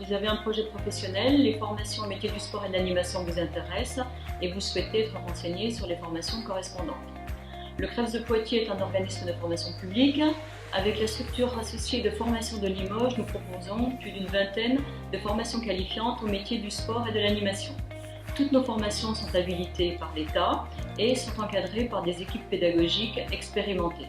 vous avez un projet professionnel, les formations au métier du sport et de l'animation vous intéressent et vous souhaitez être renseigné sur les formations correspondantes. Le CREPS de Poitiers est un organisme de formation publique. Avec la structure associée de formation de Limoges, nous proposons plus d'une vingtaine de formations qualifiantes au métier du sport et de l'animation. Toutes nos formations sont habilitées par l'État et sont encadrées par des équipes pédagogiques expérimentées.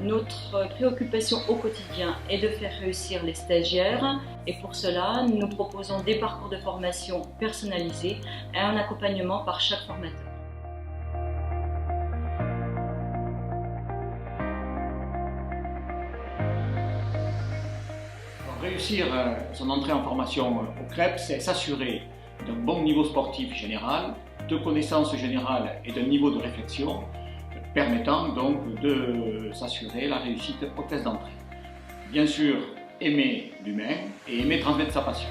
Notre préoccupation au quotidien est de faire réussir les stagiaires et pour cela, nous proposons des parcours de formation personnalisés et un accompagnement par chaque formateur. Réussir son entrée en formation au CREPS, c'est s'assurer d'un bon niveau sportif général, de connaissances générales et d'un niveau de réflexion permettant donc de s'assurer la réussite au test d'entrée. Bien sûr, aimer l'humain et aimer transmettre sa passion.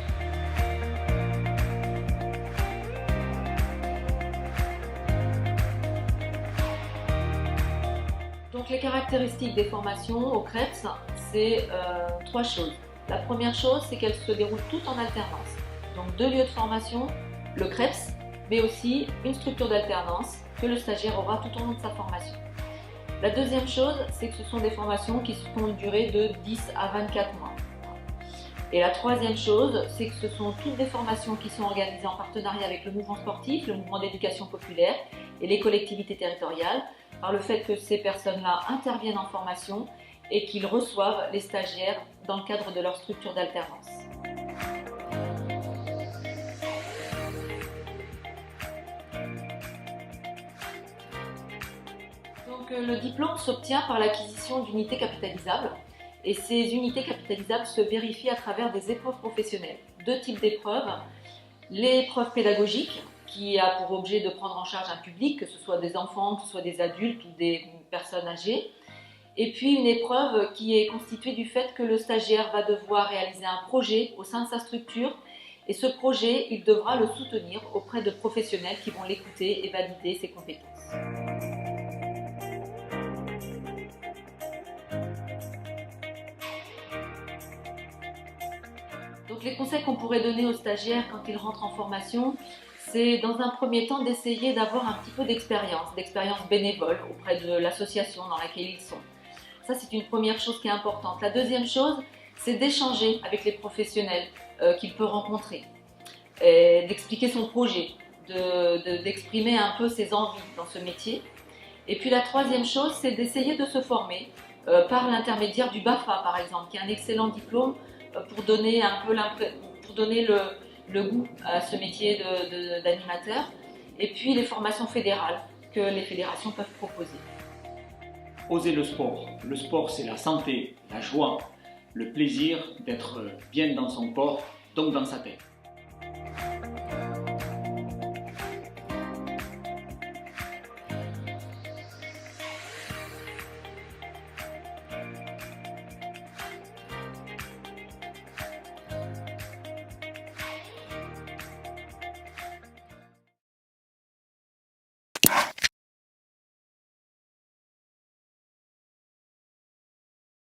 Donc les caractéristiques des formations au CREPS, c'est trois choses. La première chose, c'est qu'elles se déroulent toutes en alternance. Donc 2 lieux de formation, le CREPS, mais aussi une structure d'alternance que le stagiaire aura tout au long de sa formation. La deuxième chose, c'est que ce sont des formations qui sont de durée de 10 à 24 mois. Et la troisième chose, c'est que ce sont toutes des formations qui sont organisées en partenariat avec le mouvement sportif, le mouvement d'éducation populaire et les collectivités territoriales, par le fait que ces personnes-là interviennent en formation et qu'ils reçoivent les stagiaires dans le cadre de leur structure d'alternance. Donc, le diplôme s'obtient par l'acquisition d'unités capitalisables et ces unités capitalisables se vérifient à travers des épreuves professionnelles. 2 types d'épreuves. L'épreuve pédagogique qui a pour objet de prendre en charge un public, que ce soit des enfants, que ce soit des adultes ou des personnes âgées. Et puis une épreuve qui est constituée du fait que le stagiaire va devoir réaliser un projet au sein de sa structure et ce projet, il devra le soutenir auprès de professionnels qui vont l'écouter et valider ses compétences. Donc les conseils qu'on pourrait donner aux stagiaires quand ils rentrent en formation, c'est dans un premier temps d'essayer d'avoir un petit peu d'expérience bénévole auprès de l'association dans laquelle ils sont. Ça, c'est une première chose qui est importante. La deuxième chose, c'est d'échanger avec les professionnels qu'il peut rencontrer, d'expliquer son projet, d'exprimer un peu ses envies dans ce métier. Et puis la troisième chose, c'est d'essayer de se former par l'intermédiaire du BAFA, par exemple, qui est un excellent diplôme pour donner le goût à ce métier d'animateur. Et puis les formations fédérales que les fédérations peuvent proposer. Oser le sport. Le sport, c'est la santé, la joie, le plaisir d'être bien dans son corps, donc dans sa tête.